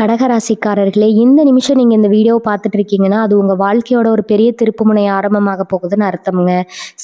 கடகராசிக்காரர்களே, இந்த நிமிஷம் நீங்க இந்த வீடியோவ பார்த்துட்டு இருக்கீங்கன்னா, அது உங்க வாழ்க்கையோட ஒரு பெரிய திருப்புமுனை ஆரம்பமாக போகுதுன்னு அர்த்தம்ங்க.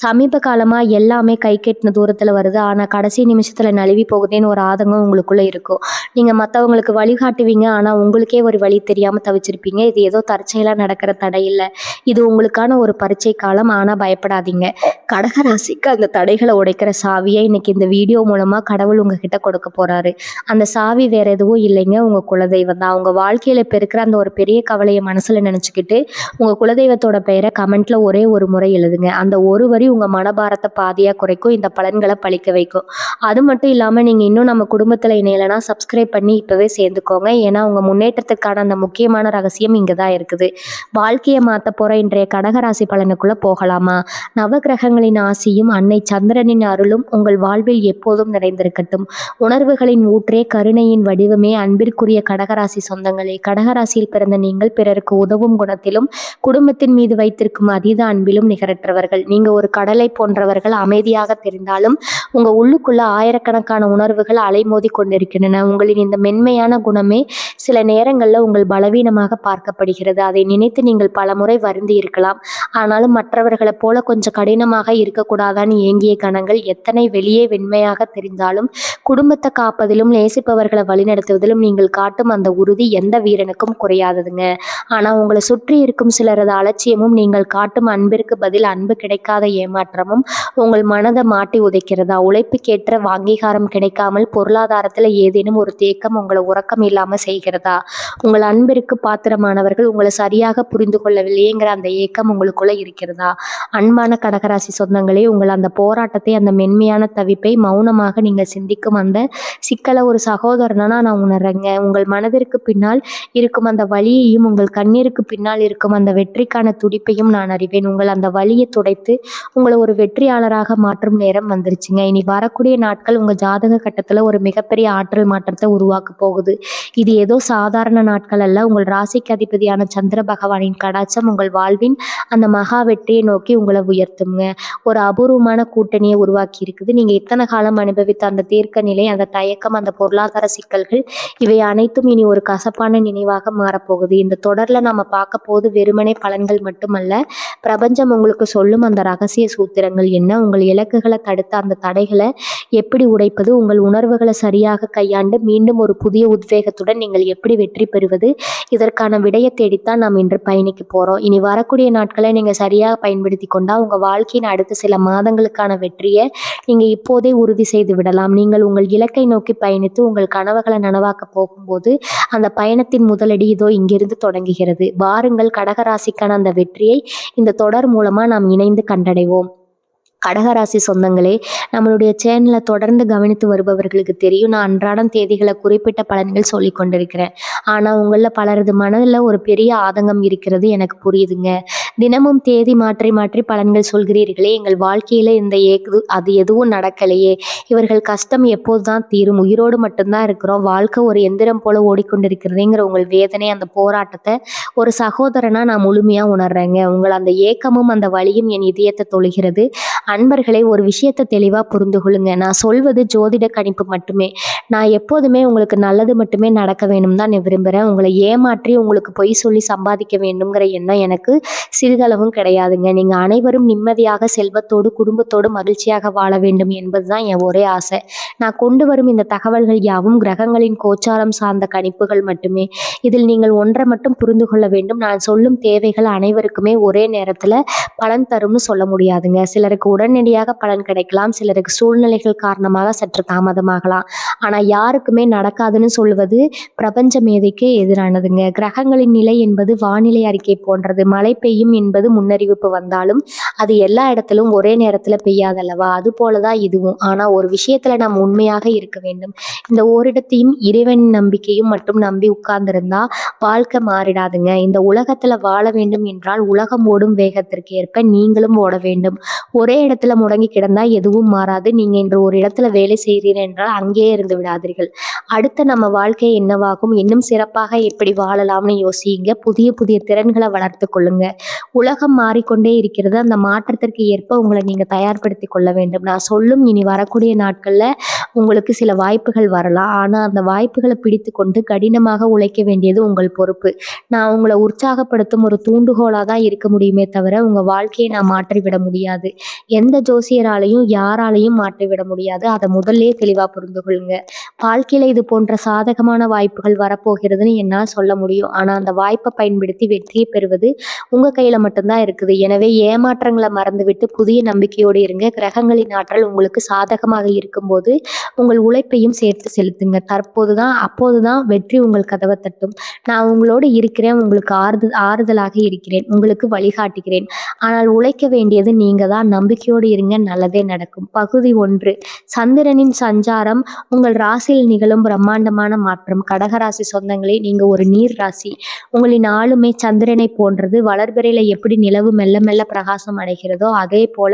சமீப காலமா எல்லாமே கை கெட்டின தூரத்துல வருது. ஆனா, கடைசி நிமிஷத்துல நழுவி போகுதேன்னு ஒரு ஆதங்கம் உங்களுக்குள்ள இருக்கும். நீங்க மத்தவங்களுக்கு வழிகாட்டுவீங்க. ஆனா, உங்களுக்கே ஒரு வழி தெரியாம தவிச்சிருப்பீங்க. இது ஏதோ தற்செயலா நடக்கிற தடை இல்ல. இது உங்களுக்கான ஒரு பரீட்சை காலம். ஆனா பயப்படாதீங்க. கடகராசிக்கு அந்த தடைகள உடைக்கிற சாவிய இன்னைக்கு இந்த வீடியோ மூலமா கடவுள் உங்ககிட்ட கொடுக்க போறாரு. அந்த சாவி வேற எதுவும் இல்லைங்க, உங்க குலதெய்வம் தான். உங்க வாழ்க்கையில இப்ப இருக்கிற அந்த ஒரு பெரிய கவலைய மனசுல நினைச்சுக்கிட்டு, உங்க குலதெய்வத்தோட பெயர கமெண்ட்ல ஒரே ஒரு முறை எழுதுங்க. அந்த ஒரு வரி உங்க மனபாரத்த பாதியா குறைக்கும். இந்த பலன்கள பலிக்க வைக்கும். அது மட்டும் இல்லாம நீங்க இன்னும் நம்ம குடும்பத்துல இணையலனா சப்ஸ்கிரைப் பண்ணி இப்பவே சேர்ந்துக்கோங்க. ஏன்னா, உங்க முன்னேற்றத்துக்கான அந்த முக்கியமான ரகசியம் இங்க தான் இருக்குது. வாழ்க்கைய மாத்தப் போற இன்றைய கடகராசி பலனுக்குள்ள போகலாமா? நவகிரகங்களின் ஆசியும், அன்னை சந்திரனின் அருளும் உங்கள் வாழ்வில் எப்போதும் நிறைந்திருக்கட்டும். உணர்வுகளின் ஊற்றே, கருணையின் வடிவமே, அன்பிற்குரிய கடகராசி சொந்தங்களே, கடகராசியில் பிறந்த நீங்கள் பிறருக்கு உதவும் குணத்திலும் குடும்பத்தின் மீது வைத்திருக்கும் அதீத அன்பிலும் நிகரற்றவர்கள். நீங்க ஒரு கடலை போன்றவர்கள். அமைதியாக தெரிந்தாலும் உங்க உள்ளுக்குள்ள ஆயிரக்கணக்கான உணர்வுகள் அலைமோதி கொண்டிருக்கின்றன. உங்களின் இந்த மென்மையான குணமே சில நேரங்கள்ல உங்கள் பலவீனமாக பார்க்கப்படுகிறது. அதை நினைத்து நீங்கள் பலமுறை வருந்தி இருக்கலாம். ஆனாலும் மற்றவர்களைப் போல கொஞ்சம் கடினமாக இருக்கக்கூடாதான்னு ஏங்கிய கணங்கள் எத்தனை வெளியே வெண்மையாக தெரிந்தாலும் குடும்பத்தை காப்பதிலும் நேசிப்பவர்களை வழிநடத்துவதிலும் நீங்கள் காட்டும் அந்த உறுதி எந்த வீரனுக்கும் குறையாததுங்க. ஆனா உங்களை சுற்றி இருக்கும் சிலரது அலட்சியமும், நீங்கள் காட்டும் அன்பிற்கு பதில் அன்பு கிடைக்காத ஏமாற்றமும் உங்கள் மனதை மாட்டி உதைக்கிறதா? உழைப்புக்கேற்ற அங்கீகாரம் கிடைக்காமல் பொருளாதாரத்துல ஏதேனும் ஒரு தேக்கம் உங்களை உறக்கம் இல்லாம செய்கிறதா? உங்கள் அன்பிற்கு பாத்திரமானவர்கள் உங்களை சரியாக புரிந்து கொள்ளவில்லையேங்கிற அந்த ஏக்கம் உங்களுக்குள்ள இருக்கிறதா? அன்பான கடகராசி சொந்தங்களே, உங்கள் அந்த போராட்டத்தை, அந்த மென்மையான தவிப்பை மௌனமாக நீங்கள் சிந்திக்கும் அந்த சிக்கலை ஒரு சகோதரனா நான் உணர்றேங்க. உங்கள் மனதிற்கு பின்னால் இருக்கும் அந்த வலியையும், உங்கள் கண்ணீருக்கு பின்னால் இருக்கும் அந்த வெற்றிக்கான துடிப்பையும் நான் அறிவேன். உங்கள் அந்த வலியை துடைத்து உங்களை ஒரு வெற்றியாளராக மாற்றும் நேரம் வந்துருச்சுங்க. இனி வரக்கூடிய நாட்கள் உங்க ஜாதக கட்டத்துல ஒரு மிகப்பெரிய ஆற்றல் மாற்றத்தை உருவாக்க போகுது. இது ஏதோ சாதாரண நாட்கள் அல்ல. உங்கள் ராசிக்கு அதிபதியான சந்திர பகவானின் கடாட்சம் உங்கள் வாழ்வின் அந்த மகா வெற்றியை நோக்கி உங்களை உயர்த்துங்க. ஒரு அபூர்வமான கூட்டணியை உருவாக்கி இருக்குது. நீங்க இத்தனை காலம் அனுபவித்த அந்த தீர்க்க நிலை, அந்த தயக்கம், அந்த பொருளாதார சிக்கல்கள், இவை அனைத்தும் இனி ஒரு கசப்பான நினைவாக மாறப்போகுது. இந்த தொடர்ல நாம பார்க்க போது வெறுமனே பலன்கள் மட்டுமல்ல, பிரபஞ்சம் உங்களுக்கு சொல்லும் அந்த ரகசிய சூத்திரங்கள் என்ன, உங்கள் இலக்குகளை தடுத்த அந்த தடைகளை எப்படி உடைப்பது, உங்கள் உணர்வுகளை சரியாக கையாண்டு மீண்டும் ஒரு புதிய உத்வேகத்துடன் நீங்கள் எப்படி வெற்றி பெறுவது, இதற்கான விடையை தேடித்தான் நாம் இன்று பயணிக்க போறோம். இனி வரக்கூடிய நாட்களை நீங்க சரியாக பயன்படுத்தி கொண்டா உங்க வாழ்க்கையின் அடுத்த சில மாதங்களுக்கான வெற்றியை நீங்க இப்போதே உறுதி செய்து விடலாம். நீங்கள் உங்கள் இலக்கை நோக்கி பயணித்து உங்கள் கனவுகளை நனவாக்க போகும்போது அந்த பயணத்தின் முதலடி இதோ இங்கிருந்து தொடங்குகிறது. வாருங்கள், கடகராசிக்கான அந்த வெற்றியை இந்த தொடர் மூலமா நாம் இணைந்து கண்டடைவோம். கடகராசி சொந்தங்களே, நம்மளுடைய சேனலை தொடர்ந்து கவனித்து வருபவர்களுக்கு தெரியும், நான் அன்றாடம் தேதிகளை குறிப்பிட்ட பலன்கள் சொல்லி கொண்டிருக்கிறேன். ஆனால் உங்களில் பலரது மனதில் ஒரு பெரிய ஆதங்கம் இருக்கிறது, எனக்கு புரியுதுங்க. தினமும் தேதி மாற்றி மாற்றி பலன்கள் சொல்கிறீர்களே, எங்கள் வாழ்க்கையில் அது எதுவும் நடக்கலையே, இவர்கள் கஷ்டம் எப்போது தான் தீரும், உயிரோடு மட்டும்தான் இருக்கிறோம், வாழ்க்கை ஒரு எந்திரம் போல ஓடிக்கொண்டிருக்கிறதுங்கிற உங்கள் வேதனை, அந்த போராட்டத்தை ஒரு சகோதரனாக நான் முழுமையாக உணர்றேங்க. உங்கள் அந்த ஏக்கமும் அந்த வலியும் என் இதயத்தை தொழுகிறது. அன்பர்களை, ஒரு விஷயத்தை தெளிவாக புரிந்து கொள்ளுங்க. நான் சொல்வது ஜோதிட கணிப்பு மட்டுமே. நான் எப்போதுமே உங்களுக்கு நல்லது மட்டுமே நடக்க வேணும் தான் விரும்புகிறேன். உங்களை ஏமாற்றி உங்களுக்கு பொய் சொல்லி சம்பாதிக்க வேண்டும்ங்கிற எண்ணம் எனக்கு சிறிதளவும் கிடையாதுங்க. நீங்கள் அனைவரும் நிம்மதியாக, செல்வத்தோடு, குடும்பத்தோடு மகிழ்ச்சியாக வாழ வேண்டும் என்பது தான் என் ஒரே ஆசை. நான் கொண்டு வரும் இந்த தகவல்கள் யாவும் கிரகங்களின் கோச்சாரம் சார்ந்த கணிப்புகள் மட்டுமே. இதில் நீங்கள் ஒன்றை மட்டும் புரிந்து கொள்ள வேண்டும், நான் சொல்லும் தேவைகள் அனைவருக்குமே ஒரே நேரத்தில் பலன் தரும்னு சொல்ல முடியாதுங்க. சிலருக்கு உடனடியாக பலன் கிடைக்கலாம், சிலருக்கு சூழ்நிலைகள் காரணமாக சற்று தாமதமாகலாம். ஆனால் யாருக்குமே நடக்காதுன்னு சொல்வது பிரபஞ்ச மேதைக்கு எதிரானதுங்க. கிரகங்களின் நிலை என்பது வானிலை அறிக்கை போன்றது. மழை பெய்யும் என்பது முன்னறிவிப்பு வந்தாலும் அது எல்லா இடத்திலும் ஒரே நேரத்தில் பெய்யாதல்லவா? அது போலதான் இதுவும். ஆனால் ஒரு விஷயத்துல நாம் உண்மையாக இருக்க வேண்டும். இந்த ஓரிடத்தையும் இறைவன் நம்பிக்கையும் மட்டும் நம்பி உட்கார்ந்திருந்தா வாழ்க்கை மாறிடாதுங்க. இந்த உலகத்துல வாழ வேண்டும் என்றால் உலகம் ஓடும் வேகத்திற்கு ஏற்ப நீங்களும் ஓட வேண்டும். ஒரே இடத்துல முடங்கி கிடந்தா எதுவும் மாறாது. நீங்க இன்று ஒரு இடத்துல வேலை செய்கிறீர்கள் என்றால் அங்கேயே இருந்து விடாதீர்கள். அடுத்த நம்ம வாழ்க்கை என்னவாகும், இன்னும் சிறப்பாக எப்படி வாழலாம்னு யோசிங்க. புதிய புதிய திறன்களை வளர்த்து கொள்ளுங்க. உலகம் மாறிக்கொண்டே இருக்கிறது. அந்த மாற்றத்திற்கு ஏற்ப உங்களை நீங்க தயார்படுத்தி கொள்ள வேண்டும். நான் சொல்லும் இனி வரக்கூடிய நாட்கள்ல உங்களுக்கு சில வாய்ப்புகள் வரலாம். ஆனா அந்த வாய்ப்புகள பிடித்துக்கொண்டு கடினமாக உழைக்க வேண்டியது உங்கள் பொறுப்பு. நான் உங்கள உற்சாகப்படுத்தும் ஒரு தூண்டுகோலா தான் இருக்க முடியுமே தவிர, உங்க வாழ்க்கைய நான் மாற்றிவிட முடியாது. எந்த ஜோசியராலயும், யாராலயும் மாற்றிவிட முடியாது. அத முதல்லயே தெளிவா புரிந்து கொள்ளுங்க. வாழ்க்கையில இது போன்ற சாதகமான வாய்ப்புகள் வரப்போகிறதுன்னு என்னால சொல்ல முடியும். ஆனா அந்த வாய்ப்ப பயன்படுத்தி வெற்றிய பெறுவது உங்க கையில மட்டும் தான் இருக்குது. எனவே ஏமாற்றங்கள மறந்துவிட்டு புதிய நம்பிக்கையோடு இருங்க. கிரகங்களின் ஆற்றல் உங்களுக்கு சாதகமாக இருக்கும்போது, உங்கள் உழைப்பையும் சேர்த்து செலுத்துங்க. அப்போதுதான் வெற்றி உங்கள் கதவ தட்டும். நான் உங்களோடு இருக்கிறேன். உங்களுக்கு ஆறுதலாக இருக்கிறேன். உங்களுக்கு வழிகாட்டுகிறேன். ஆனால் உழைக்க வேண்டியது நீங்க தான். நம்பிக்கையோடு இருங்க. நல்லதே நடக்கும். பகுதி 1. சந்திரனின் சஞ்சாரம் உங்கள் ராசியில் நிகழும் பிரம்மாண்டமான மாற்றம். கடகராசி சொந்தங்களே, நீங்க ஒரு நீர் ராசி. உங்களின் ஆளுமை சந்திரனை போன்றது. வளர்பிறையில எப்படி நிலவு மெல்ல மெல்ல பிரகாசம் அடைகிறதோ அதே போல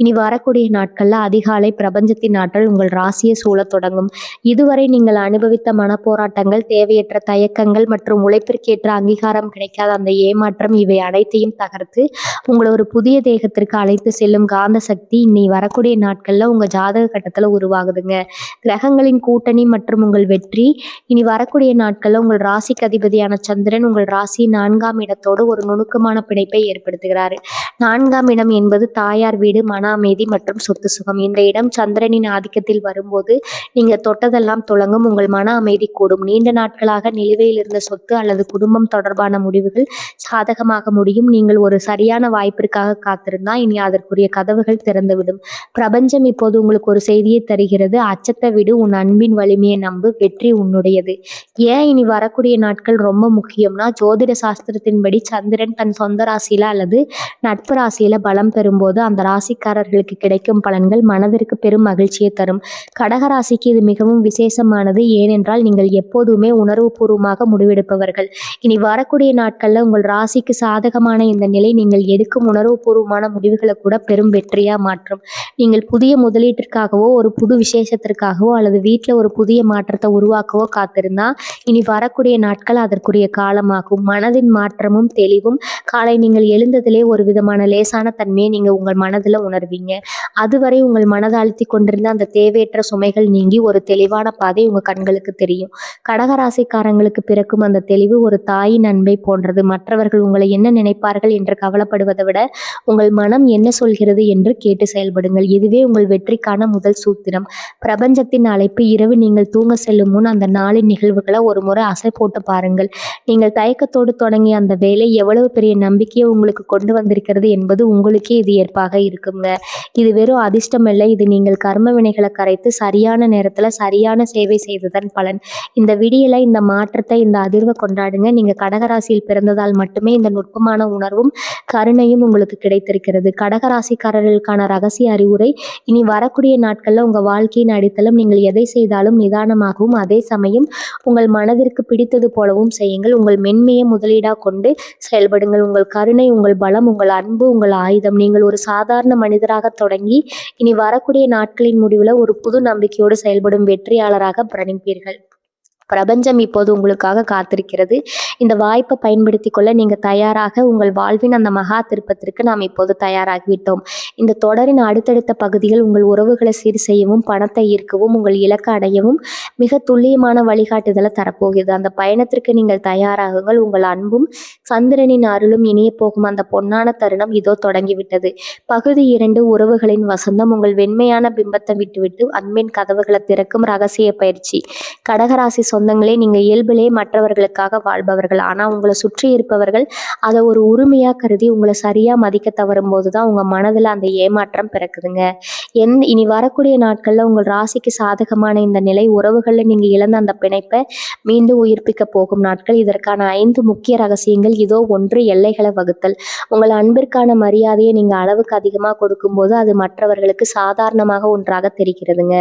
இனி வரக்கூடிய நாட்கள்ல அதிகாலை பிரபஞ்சத்தின் ஆற்றல் உங்கள் ராசியை சூழத் தொடங்கும். இதுவரை நீங்கள் அனுபவித்த மனப்போராட்டங்கள், தேவையற்ற தயக்கங்கள் மற்றும் உழைப்பிற்கேற்ற அங்கீகாரம் கிடைக்காத அந்த ஏமாற்றம், இவை அனைத்தையும் தகர்த்து உங்களை ஒரு புதிய தேகத்திற்கு அழைத்து செல்லும் காந்த சக்தி இனி வரக்கூடிய நாட்கள்ல உங்க ஜாதக கட்டத்துல உருவாகுதுங்க. கிரகங்களின் கூட்டணி மற்றும் உங்கள் வெற்றி இனி வரக்கூடிய நாட்கள்ல உங்கள் ராசிக்கு அதிபதியான சந்திரன் உங்கள் ராசி 4ஆம் இடத்தோடு ஒரு நுணுக்கமான பிணைப்பை ஏற்படுத்துகிறாரு. 4ஆம் இடம் என்பது தாயார் வீடு, மன அமைதி மற்றும் சொத்து சுகம். இந்த இடம் சந்திரனின் ஆதிக்கத்தில் வரும்போது நீங்க தொட்டதெல்லாம் துலங்கும். உங்கள் மன அமைதி கூடும். நீண்ட நாட்களாக நிலுவையில் இருந்த சொத்து அல்லது குடும்பம் தொடர்பான முடிவுகள் சாதகமாக முடியும். நீங்கள் ஒரு சரியான வாய்ப்பிற்காக காத்திருந்தா இனி அதற்குரிய கதவுகள் திறந்துவிடும். பிரபஞ்சம் இப்போது உங்களுக்கு ஒரு செய்தியை தருகிறது. அச்சத்தை விடு, உன் அன்பின் வலிமையை நம்பு, வெற்றி உன்னுடையது. ஏன் இனி வரக்கூடிய நாட்கள் ரொம்ப முக்கியம்னா, ஜோதிட சாஸ்திரத்தின்படி சந்திரன் தன் சொந்த ராசியில அல்லது நட்பு ராசியில பலம் பெறும்போது அந்த ராசிக்காரர்களுக்கு கிடைக்கும் பலன்கள் மனதிற்கு பெரும் மகிழ்ச்சியை தரும். கடகராசிக்கு இது மிகவும் விசேஷமானது. ஏனென்றால் நீங்கள் எப்போதுமே உணர்வுபூர்வமாக முடிவெடுப்பவர்கள். இனி வரக்கூடிய நாட்கள்ல உங்கள் ராசிக்கு சாதகமான இந்த நிலை நீங்கள் எடுக்கும் உணர்வுபூர்வமான முடிவுகளை கூட பெரும் வெற்றியா மாற்றும். நீங்கள் புதிய முதலீட்டிற்காகவோ, ஒரு புது விசேஷத்திற்காகவோ அல்லது வீட்டில் ஒரு புதிய மாற்றத்தை உருவாக்கவோ காத்திருந்தா இனி வரக்கூடிய நாட்கள் அதற்குரிய காலமாகும். மனதின் மாற்றமும் தெளிவும் காலை நீங்கள் எழுந்ததிலே ஒரு விதமான லேசான தன்மையை நீங்க உங்கள் மனதில் உணர்வீங்க. அதுவரை உங்கள் மனதை அழுத்தி கொண்டிருந்த அந்த தேவையற்ற சுமைகள் நீங்கி ஒரு தெளிவான பாதை உங்க கண்களுக்கு தெரியும். கடகராசிக்காரங்களுக்கு பிறக்கும் அந்த தெளிவு ஒரு தாயின் அன்பை போன்றது. மற்றவர்கள் உங்களை என்ன நினைப்பார்கள் என்று கவலைப்படுவதை விட உங்கள் மனம் என்ன சொல்கிறது என்று கேட்டு செயல்படுங்கள். இதுவே உங்கள் வெற்றிக்கான முதல் சூத்திரம். பிரபஞ்சத்தின் அழைப்பு. இரவு நீங்கள் தூங்க செல்லும் முன் அந்த நாளின் நிகழ்வுகளை ஒரு முறை அசை போட்டு பாருங்கள். நீங்கள் தயக்கத்தோடு தொடங்கிய அந்த வேலை எவ்வளவு பெரிய நம்பிக்கையை உங்களுக்கு கொண்டு வந்திருக்கிறது என்பது உங்களுக்கே இது ஏற்பாக இருக்குங்க. இது வெறும் அதிர்ஷ்டம் இல்லை. இது நீங்கள் கர்ம வினைகளை கரைத்து சரியான நேரத்துல சரியான சேவை செய்ததன் பலன். இந்த விடியலை, இந்த மாற்றத்தை, இந்த அதிர்வை கொண்டாடுங்க. நீங்க கடகராசியில் பிறந்ததால் மட்டுமே இந்த நுட்பமான உணர்வும் கருணையும் உங்களுக்கு கிடைத்திருக்கிறது. கடகராசிக்காரர்களுக்கான ரகசிய அறிவுரை. இனி வரக்கூடிய நாட்கள்ல உங்க வாழ்க்கையின் அடித்தளம். நீங்கள் எதை செய்தாலும் நிதானமாகவும் அதே சமயம் உங்கள் மனதிற்கு பிடித்தது போலவும் செய்யுங்கள். உங்கள் மென்மையை முதலீடா கொண்டு செயல்படுங்கள். உங்கள் கருணை உங்கள் பலம், உங்கள் அன்பு உங்கள் ஆயுதம். நீங்கள் ஒரு சாதாரண மனிதராக தொடங்கி இனி வரக்கூடிய நாட்களின் முடிவில் ஒரு புது நம்பிக்கையோடு செயல்படும் வெற்றியாளராக பிரணிப்பீர்கள். பிரபஞ்சம் இப்போது உங்களுக்காக காத்திருக்கிறது. இந்த வாய்ப்பை பயன்படுத்தி கொள்ள நீங்க தயாராக உங்கள் வாழ்வின் அந்த மகா திருப்பத்திற்கு நாம் இப்போது தயாராகிவிட்டோம். இந்த தொடரின் அடுத்தடுத்த பகுதிகள் உங்கள் உறவுகளை சீர் செய்யவும், பணத்தை ஈர்க்கவும், உங்கள் இலக்கை அடையவும் மிக துல்லியமான வழிகாட்டுதலை தரப்போகிறது. அந்த பயணத்திற்கு நீங்கள் தயாராகுங்கள். உங்கள் அன்பும் சந்திரனின் அருளும் இணைய போகும் அந்த பொன்னான தருணம் இதோ தொடங்கிவிட்டது. பகுதி 2. உறவுகளின் வசந்தம். உங்கள் வெண்மையான பிம்பத்தை விட்டுவிட்டு அன்பின் கதவுகளை திறக்கும் ரகசிய பயிற்சி. கடகராசி சொந்தங்களே, நீங்க இயல்பிலே மற்றவர்களுக்காக வாழ்பவர்கள். ஆனா உங்களை சுற்றி இருப்பவர்கள் அதை ஒரு உரிமையா கருதி உங்களை சரியா மதிக்க தவறும் போதுதான் உங்க மனதுல அந்த ஏமாற்றம் பிறக்குதுங்க. இனி வரக்கூடிய நாட்கள்ல உங்கள் ராசிக்கு சாதகமான இந்த நிலை உறவுகள்ல நீங்க இழந்த அந்த பிணைப்பை மீண்டும் உயிர்ப்பிக்க போகும் நாட்கள். இதற்கான 5 முக்கிய ரகசியங்கள் இதோ. 1. எல்லைகளை வகுத்தல். உங்கள் அன்பிற்கான மரியாதையை நீங்க அளவுக்கு அதிகமாக கொடுக்கும்போது அது மற்றவர்களுக்கு சாதாரணமாக ஒன்றாக தெரிகிறதுங்க.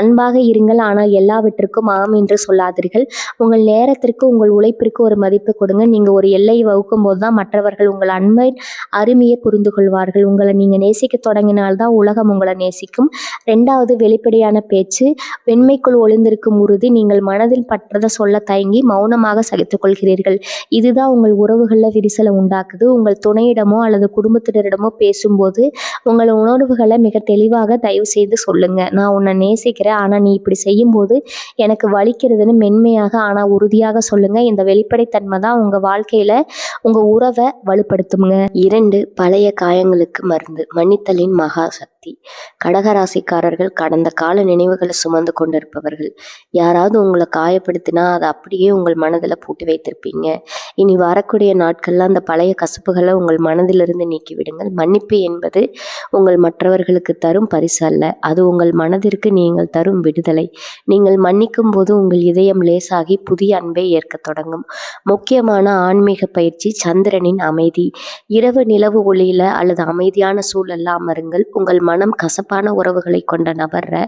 அன்பாக இருங்கள், ஆனால் எல்லாவற்றிற்கும் ஆம் என்று சொல்லாதீர்கள். எதிர்பார்க்கிறீர்கள். உங்கள் நேரத்திற்கு, உங்கள் உழைப்பிற்கு ஒரு மதிப்பு கொடுங்க. நீங்க ஒரு எல்லையை வகுக்கும்போது தான் மற்றவர்கள் உங்கள் அன்பின் அருமையை புரிந்து கொள்வார்கள். உங்களை நீங்க நேசிக்கத் தொடங்கினால் தான் உலகம் உங்களை நேசிக்கும். 2வது வெளிப்படையான பேச்சு. வெண்மைக்குள் ஒளிந்திருக்கும் உறுதி. நீங்கள் மனதில் பட்டதை சொல்ல தயங்கி மௌனமாக சகித்துக் கொள்கிறீர்கள். இதுதான் உங்கள் உறவுகள்ல விரிசலை உண்டாக்குது. உங்கள் துணையிடமோ அல்லது குடும்பத்தினரிடமோ பேசும்போது உங்கள் உணர்வுகளை மிக தெளிவாக தயவு செய்து சொல்லுங்க. நான் உன்னை நேசிக்கிறேன், ஆனா நீ இப்படி செய்யும்போது எனக்கு வலிக்கிறதுன்னு மென்மையாக ஆனா உறுதியாக சொல்லுங்க. இந்த வெளிப்படைத்தன்மை தான் உங்க வாழ்க்கையில உங்க உறவை வலுப்படுத்துங்க. 2 பழைய காயங்களுக்கு மருந்து. மன்னித்தலின் மகா சக்தி. கடகராசிக்காரர்கள் கடந்த கால நினைவுகளை சுமந்து கொண்டிருப்பவர்கள். யாராவது உங்களை காயப்படுத்தினா அதை அப்படியே உங்கள் மனதில் பூட்டி வைத்திருப்பீங்க. இனி வரக்கூடிய நாட்கள்ல அந்த பழைய கசப்புகளை உங்கள் மனதிலிருந்து நீக்கிவிடுங்கள். மன்னிப்பு என்பது உங்கள் மற்றவர்களுக்கு தரும் பரிசு அல்ல, அது உங்கள் மனதிற்கு நீங்கள் தரும் விடுதலை. நீங்கள் மன்னிக்கும் போது உங்கள் இதயம் லேசாகி புதிய அன்பை ஏற்கத் தொடங்கும். முக்கியமான ஆன்மீக பயிற்சி. சந்திரனின் அமைதி. இரவு நிலவு ஒளியில அல்லது அமைதியான சூழல்ல அமருங்கள். உங்கள் மனம் கசப்பான உறவுகளை கொண்ட நபரை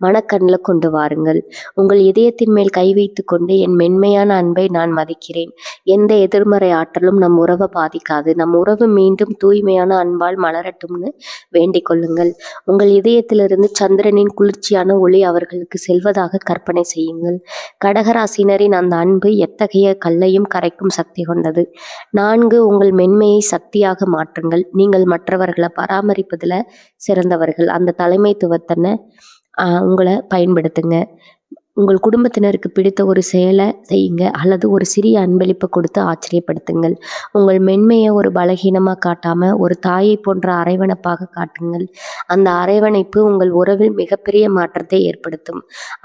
மனக்கண்ணில் கொண்டு வாருங்கள். உங்கள் இதயத்தின் மேல் கை வைத்து கொண்டு, என் மென்மையான அன்பை நான் மதிக்கிறேன், எந்த எதிர்மறை ஆற்றலும் நம் உறவை பாதிக்காது, நம் உறவு மீண்டும் தூய்மையான அன்பால் மலரட்டும்னு வேண்டிக் கொள்ளுங்கள். உங்கள் இதயத்திலிருந்து சந்திரனின் குளிர்ச்சியான ஒளி அவர்களுக்கு செல்வதாக கற்பனை செய்யுங்கள். கடகராசினரின் அந்த அன்பு எத்தகைய கல்லையும் கரைக்கும் சக்தி கொண்டது. 4 உங்கள் மென்மையை சக்தியாக மாற்றுங்கள். நீங்கள் மற்றவர்களை பராமரிப்பதில் சிறந்தவர்கள். அந்த தலைமைத்துவத்தனை உங்களை பயன்படுத்துங்க. உங்கள் குடும்பத்தினருக்கு பிடித்த ஒரு செயலை செய்யுங்க அல்லது ஒரு சிறிய அன்பளிப்பை கொடுத்து ஆச்சரியப்படுத்துங்கள். உங்கள் மென்மையை ஒரு பலகீனமாக காட்டாம ஒரு தாயை போன்ற அரவணைப்பாக காட்டுங்கள். அந்த அரவணைப்பு உங்கள் உறவில் மிகப்பெரிய மாற்றத்தை ஏற்படுத்தும்.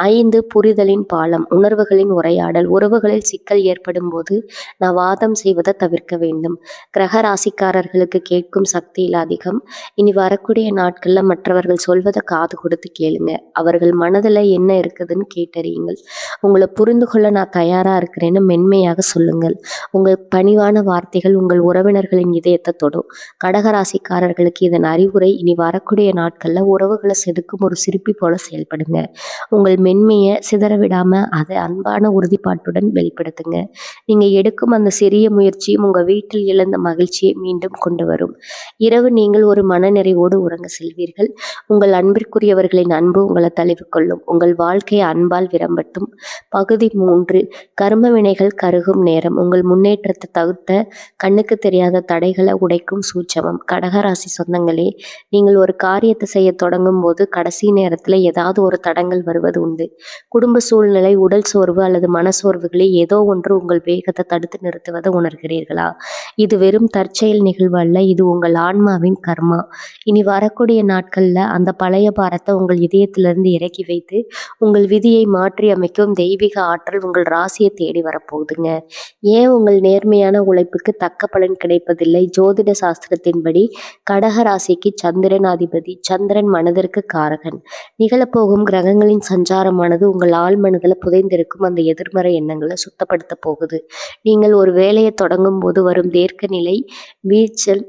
5 புரிதலின் பாலம். உணர்வுகளின் உரையாடல். உறவுகளில் சிக்கல் ஏற்படும் போது நான் வாதம் செய்வதை தவிர்க்க வேண்டும். கிரக ராசிக்காரர்களுக்கு கேட்கும் சக்தியில் அதிகம். இனி வரக்கூடிய நாட்களில் மற்றவர்கள் சொல்வதை காது கொடுத்து கேளுங்க. அவர்கள் மனதில் என்ன இருக்குதுன்னு கேட்டறியுங்கள். உங்களை புரிந்து கொள்ள நான் தயாரா இருக்கிறேன்னு மென்மையாக சொல்லுங்கள். உங்கள் பணிவான வார்த்தைகள் உங்கள் உறவினர்களின் இதயத்தை தொடும். கடகராசிக்காரர்களுக்கு இதன் அறிவுரை. இனி வரக்கூடிய நாட்கள்ல உறவுகளை செதுக்கும் ஒரு சிற்பி போல செயல்படுங்க. உங்கள் மென்மையை சிதற விடாம அதை அன்பான உறுதிப்பாட்டுடன் வெளிப்படுத்துங்க. நீங்க எடுக்கும் அந்த சிறிய முயற்சியும் உங்க வீட்டில் இழந்த மகிழ்ச்சியை மீண்டும் கொண்டு வரும். இரவு நீங்கள் ஒரு மனநிறைவோடு உறங்க செல்வீர்கள். உங்கள் அன்பிற்குரியவர்களின் அன்பு உங்களை தழுவிக்கொள்ளும். உங்கள் வாழ்க்கை அன்பால் விரும்பட்டும். பகுதி 3. கர்ம வினைகள் கருகும் நேரம். உங்கள் முன்னேற்றத்தை தவிர்த்த கண்ணுக்கு தெரியாத தடைகளை உடைக்கும் சூட்சமம். கடகராசி சொந்தங்களே, நீங்கள் ஒரு காரியத்தை செய்ய தொடங்கும் போது கடைசி நேரத்தில் ஏதாவது ஒரு தடங்கள் வருவது உண்டு. குடும்ப சூழ்நிலை, உடல் சோர்வு அல்லது மனசோர்வுகளில் ஏதோ ஒன்று உங்கள் வேகத்தை தடுத்து நிறுத்துவதை உணர்கிறீர்களா? இது வெறும் தற்செயல் நிகழ்வு அல்ல, இது உங்கள் ஆன்மாவின் கர்மா. இனி வரக்கூடிய நாட்களில் அந்த பழைய பாரத்தை உங்கள் இதயத்திலிருந்து இறக்கி வைத்து உங்கள் விதியை மாற்றி அமைக்கும் தெய்வீக ஆற்றல் உங்கள் ராசியை தேடி வரப்போகுதுங்க. ஏன் உங்கள் நேர்மையான உழைப்புக்கு தக்க பலன் கிடைப்பதில்லை? ஜோதிட சாஸ்திரத்தின்படி கடக ராசிக்கு சந்திரன் அதிபதி. சந்திரன் மனதிற்கு காரகன். நிகழப்போகும் கிரகங்களின் சஞ்சாரமானது உங்கள் ஆழ் மனதில் புதைந்திருக்கும் அந்த எதிர்மறை எண்ணங்களை சுத்தப்படுத்த போகுது. நீங்கள் ஒரு வேலையை தொடங்கும் போது வரும் தேக்க நிலை, வீழ்ச்சல்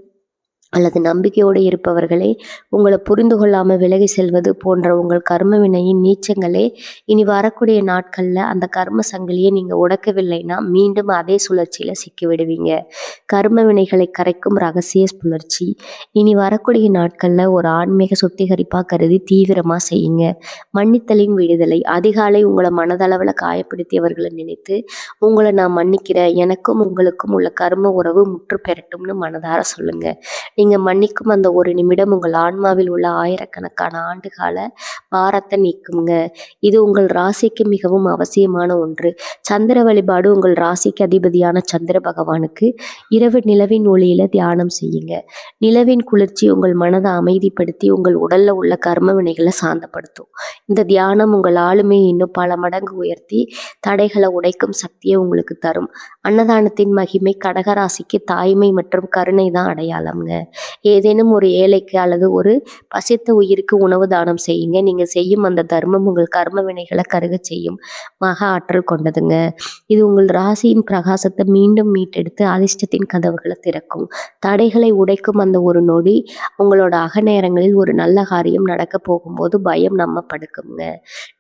அல்லது நம்பிக்கையோடு இருப்பவர்களே உங்களை புரிந்து கொள்ளாமல் விலகி செல்வது போன்ற உங்கள் கர்ம வினையின் நீச்சங்களே இனி வரக்கூடிய நாட்களில் அந்த கர்ம சங்கிலியை நீங்கள் உடைக்கவில்லைன்னா மீண்டும் அதே சுழற்சியில் சிக்கிவிடுவீங்க. கர்ம வினைகளை கரைக்கும் ரகசிய சுழற்சி. இனி வரக்கூடிய நாட்களில் ஒரு ஆன்மீக சுத்திகரிப்பாக கருதி தீவிரமாக செய்யுங்க. மன்னித்தலின் விடுதலை. அதிகாலை உங்களை மனதளவில் காயப்படுத்தியவர்களை நினைத்து உங்களை நான் மன்னிக்கிறேன், எனக்கும் உங்களுக்கும் உள்ள கர்ம உறவு முற்று பெறட்டும்னு மனதார சொல்லுங்க. நீங்க மன்னிக்கும் அந்த ஒரு நிமிடம் உங்கள் ஆன்மாவில் உள்ள ஆயிரக்கணக்கான ஆண்டுகால பாரத்தை நீக்குங்க. இது உங்கள் ராசிக்கு மிகவும் அவசியமான ஒன்று. சந்திர வழிபாடு. உங்கள் ராசிக்கு அதிபதியான சந்திர பகவானுக்கு இரவு நிலவின் ஒளியில தியானம் செய்யுங்க. நிலவின் குளிர்ச்சி உங்கள் மனதை அமைதிப்படுத்தி உங்கள் உடல்ல உள்ள கர்ம வினைகளை சாந்தப்படுத்தும். இந்த தியானம் உங்கள் ஆளுமையை இன்னும் பல மடங்கு உயர்த்தி தடைகளை உடைக்கும் சக்தியை உங்களுக்கு தரும். அன்னதானத்தின் மகிமை. கடகராசிக்கு தாய்மை மற்றும் கருணை தான் அடையாளம்ங்க. ஏதேனும் ஒரு ஏழைக்கு அல்லது ஒரு பசித்த உயிருக்கு உணவு தானம் செய்யுங்க. நீங்க செய்யும் அந்த தர்மம் உங்கள் கர்ம வினைகளை கருகச் செய்யும் மகா ஆற்றல் கொண்டதுங்க. இது உங்கள் ராசியின் பிரகாசத்தை மீண்டும் மீட்டெடுத்து அதிர்ஷ்டத்தின் கதவுகளை திறக்கும். தடைகளை உடைக்கும் அந்த ஒரு நொடி உங்களோட அகநேரங்களில் ஒரு நல்ல காரியம் நடக்க போகும்போது பயம் நம்ம படுக்குங்க.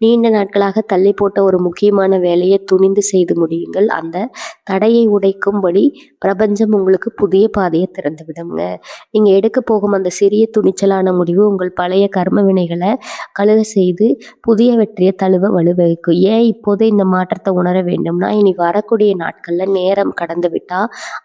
நீண்ட நாட்களாக தள்ளி போட்ட ஒரு முக்கியமான வேலையை துணிந்து செய்து முடியுங்கள். அந்த தடையை உடைக்கும்படி பிரபஞ்சம் உங்களுக்கு புதிய பாதையை திறந்து விடுங்க. நீங்க எடுக்க போகும் அந்த சிறிய துணிச்சலான முடிவு உங்கள் பழைய கர்ம வினைகளை கழுக செய்து புதிய வெற்றியை தழுவ வலுவைக்கும். ஏன் இப்போதே இந்த மாற்றத்தை உணர வேண்டும்னா, இனி வரக்கூடிய நாட்கள்ல நேரம் கடந்து விட்டா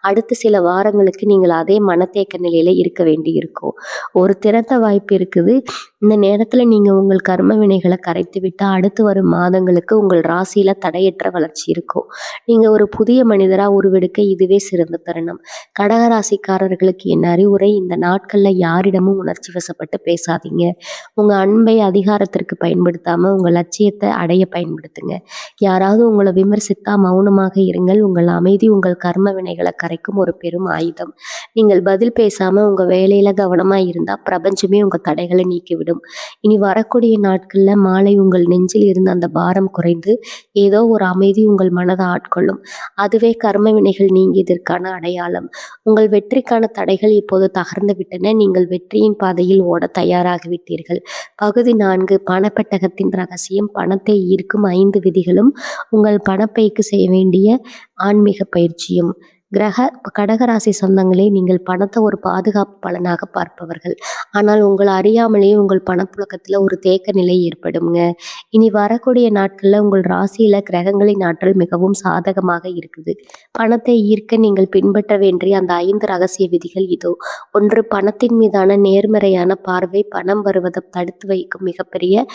அடுத்த சில வாரங்களுக்கு நீங்கள் அதே மனத்தேக்க நிலையில இருக்க வேண்டி இருக்கும். ஒரு திறந்த வாய்ப்பு இருக்குது. இந்த நேரத்துல நீங்க உங்கள் கர்ம வினைகளை கரைத்து விட்டா அடுத்து வரும் மாதங்களுக்கு உங்கள் ராசியில தடையற்ற வளர்ச்சி இருக்கும். நீங்க ஒரு புதிய மனிதரா உருவெடுக்க இதுவே சிறந்த தருணம். கடகராசிக்காரர்களுக்கு என் அறிவுரை, இந்த நாட்கள்ல யாரிடமும் உணர்ச்சி வசப்பட்டு பேசாதீங்க. உங்க அன்பை அதிகாரத்திற்கு பயன்படுத்தாம உங்க லட்சியத்தை அடைய பயன்படுத்துங்க. யாராவது உங்களை விமர்சித்தா மௌனமாக இருங்கள். உங்கள் அமைதி உங்கள் கர்ம வினைகளை கரைக்கும் ஒரு பெரும் ஆயுதம். நீங்கள் பதில் பேசாம உங்க வேலையில கவனமா இருந்தா பிரபஞ்சமே உங்க தடைகளை நீக்கிவிடும். இனி வரக்கூடிய நாட்கள்ல மாலை உங்கள் நெஞ்சில் இருந்த அந்த பாரம் குறைந்து ஏதோ ஒரு அமைதி உங்கள் மனதை ஆட்கொள்ளும். அதுவே கர்ம வினைகள் நீங்கியதற்கான அடையாளம். உங்கள் வெற்றிக்கான தடைகள் இப்போது தகர்ந்து விட்டன. நீங்கள் வெற்றியின் பாதையில் ஓட தயாராகிவிட்டீர்கள். பகுதி 4 பணப்பெட்டகத்தின் ரகசியம். பணத்தை ஈர்க்கும் 5 விதிகளும் உங்கள் பணப்பைக்கு செய்ய வேண்டிய ஆன்மீக பயிற்சியும். கடகராசி சொந்தங்களே, நீங்கள் பணத்தை ஒரு பாதுகாப்பு பலனாக பார்ப்பவர்கள். ஆனால் உங்களை அறியாமலேயே உங்கள் பணப்புழக்கத்துல ஒரு தேக்க நிலை ஏற்படுங்க. இனி வரக்கூடிய நாட்கள்ல உங்கள் ராசியில கிரகங்களின் ஆற்றல் மிகவும் சாதகமாக இருக்குது. பணத்தை ஈர்க்க நீங்கள் பின்பற்ற வேண்டிய அந்த 5 ரகசிய விதிகள் இதோ. 1. பணத்தின் மீதான நேர்மறையான பார்வை. பணம் வருவதை தடுத்து வைக்கும் மிகப்பெரிய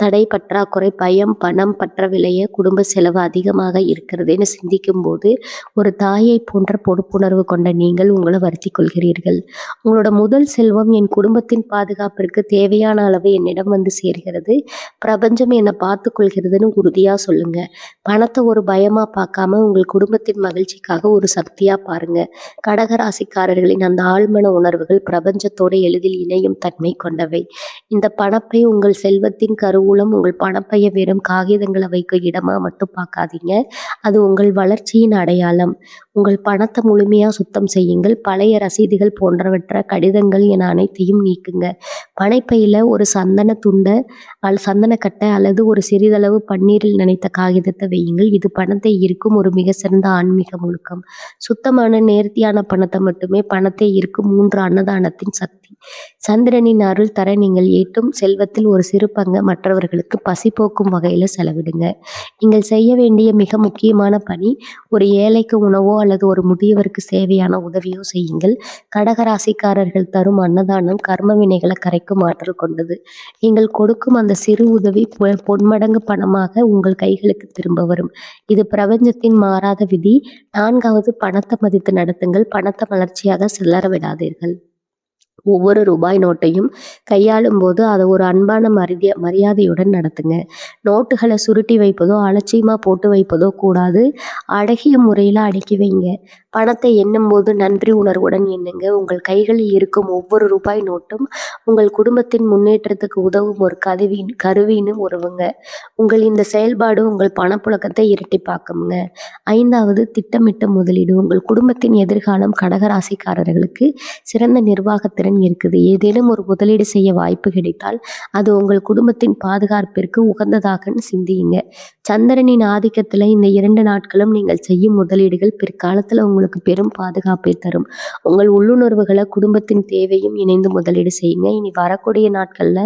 தடை பற்றாக்குறை. பயம். பணம் பற்றவில்லையே, குடும்ப செலவு அதிகமாக இருக்கிறதுன்னு சிந்திக்கும் போது ஒரு தாயை போன்ற பொறுப்புணர்வு கொண்ட நீங்கள் உங்களை வருத்தி கொள்கிறீர்கள். உங்களோட முதல் செல்வம் என் குடும்பத்தின் பாதுகாப்பிற்கு தேவையான அளவு என்னிடம் வந்து சேர்கிறது. பிரபஞ்சம் என்னை பார்த்து கொள்கிறதுன்னு உறுதியா சொல்லுங்க. பணத்தை ஒரு பயமா பார்க்காம உங்கள் குடும்பத்தின் மகிழ்ச்சிக்காக ஒரு சக்தியா பாருங்க. கடகராசிக்காரர்களின் அந்த ஆழ்மன உணர்வுகள் பிரபஞ்சத்தோடு எளிதில் இணையும் தன்மை கொண்டவை. இந்த பணப்பை உங்கள் செல்வத்தின் கருவூலம். உங்கள் பணப்பைய வெறும் காகிதங்களை வைக்க இடமா மட்டும் பார்க்காதீங்க. அது உங்கள் வளர்ச்சியின் அடையாளம். உங்கள் பணத்தை முழுமையா சுத்தம் செய்யுங்கள். பழைய ரசீதுகள் போன்றவற்றை, கடிதங்கள் என அனைத்தையும் நீக்குங்க. பணப்பையில ஒரு சந்தன துண்டை சந்தனக்கட்டை அல்லது ஒரு சிறிதளவு பன்னீரில் நனைத்த காகிதத்தை வையுங்கள். இது பணத்தை ஈர்க்கும் ஒரு மிக சிறந்த ஆன்மீக முழுக்கம். சுத்தமான நேர்த்தியான பணத்தை மட்டுமே பணத்தை ஈர்க்கும் 3 அன்னதானத்தின் சக்தி. சந்திரனின் அருள் தர நீங்கள் ஈட்டும் செல்வத்தில் ஒரு சிறு பங்கை மற்றவர்களுக்கு பசி போக்கும் வகையில செலவிடுங்க. நீங்கள் செய்ய வேண்டிய மிக முக்கியமான பணி, ஒரு ஏழைக்கு உணவோ அல்லது ஒரு முதியவருக்கு சேவையான உதவியோ செய்யுங்கள். கடகராசிக்காரர்கள் தரும் அன்னதானம் கர்ம வினைகளை கரைக்கும் ஆற்றல் கொண்டது. நீங்கள் கொடுக்கும் அந்த சிறு உதவி பொன்மடங்கு பணமாக உங்கள் கைகளுக்கு திரும்ப வரும். இது பிரபஞ்சத்தின் மாறாத விதி. 4வது, பணத்தை மதித்து நடத்துங்கள். பணத்தை வளர்ச்சியாக சில்லற விடாதீர்கள். ஒவ்வொரு ரூபாய் நோட்டையும் கையாளும் போது அதை ஒரு அன்பான மரியாதையுடன் நடத்துங்க. நோட்டுகளை சுருட்டி வைப்பதோ அலட்சியமா போட்டு வைப்பதோ கூடாது. அழகிய முறையில் அடுக்கி வைங்க. பணத்தை எண்ணும் போது நன்றி உணர்வுடன் எண்ணுங்க. உங்கள் கைகளில் இருக்கும் ஒவ்வொரு ரூபாய் நோட்டும் உங்கள் குடும்பத்தின் முன்னேற்றத்துக்கு உதவும் ஒரு கருவின்னு உறவுங்க. உங்கள் இந்த செயல்பாடு உங்கள் பணப்புழக்கத்தை இரட்டிப்பாக்குங்க. 5வது, திட்டமிட்ட முதலீடு. உங்கள் குடும்பத்தின் எதிர்காலம். கடகராசிக்காரர்களுக்கு சிறந்த நிர்வாகத்திறன் இருக்குது. ஏதேனும் ஒரு முதலீடு செய்ய வாய்ப்பு கிடைத்தால் அது உங்கள் குடும்பத்தின் பாதுகாப்பிற்கு உகந்ததாக சிந்தியுங்க. சந்திரனின் ஆதிக்கத்துல இந்த 2 நாட்களும் நீங்கள் செய்யும் முதலீடுகள் பிற்காலத்துல உங்களுக்கு பெரும் பாதுகாப்பை தரும். உங்கள் உள்ளுணர்வுகளை குடும்பத்தின் தேவையும் இணைந்து முதலீடு செய்யுங்க. இனி வரக்கூடிய நாட்கள்ல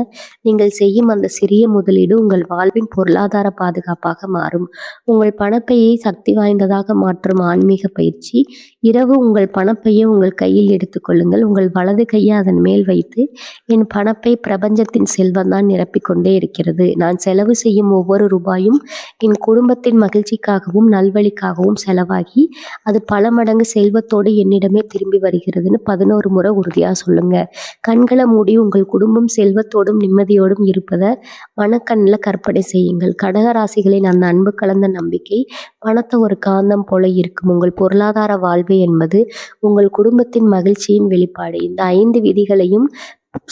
நீங்கள் செய்யும் அந்த சிறிய முதலீடு உங்கள் வாழ்வின் பொருளாதார பாதுகாப்பாக மாறும். உங்கள் பணப்பையை சக்தி வாய்ந்ததாக மாற்றும் ஆன்மீக பயிற்சி. இரவு உங்கள் பணப்பையை உங்கள் கையில் எடுத்துக்கொள்ளுங்கள். உங்கள் வலது கையை அதன் மேல் வைத்து என் பணப்பை பிரபஞ்சத்தின் செல்வம் தான் நிரப்பிக்கொண்டே இருக்கிறது. நான் செலவு செய்யும் ஒவ்வொரு ரூபாயும் என் குடும்பத்தின் மகிழ்ச்சிக்காகவும் நல்வழிக்காகவும் செலவாகி அது பல மடங்கு செல்வத்தோடு என்னிடமே திரும்பி வருகிறதுன்னு 11 முறை உறுதியாக சொல்லுங்க. கண்களை மூடி உங்கள் குடும்பம் செல்வத்தோடும் நிம்மதியோடும் இருப்பதை மனக்கண்ணில் கற்பனை செய்யுங்கள். கடகராசிகளின் அந்த அன்பு கலந்த நம்பிக்கை பணத்தை ஒரு காந்தம் போல இருக்கும். உங்கள் பொருளாதார வாழ்வு என்பது உங்கள் குடும்பத்தின் மகிழ்ச்சியின் வெளிப்பாடு. இந்த 5 விதிகளையும்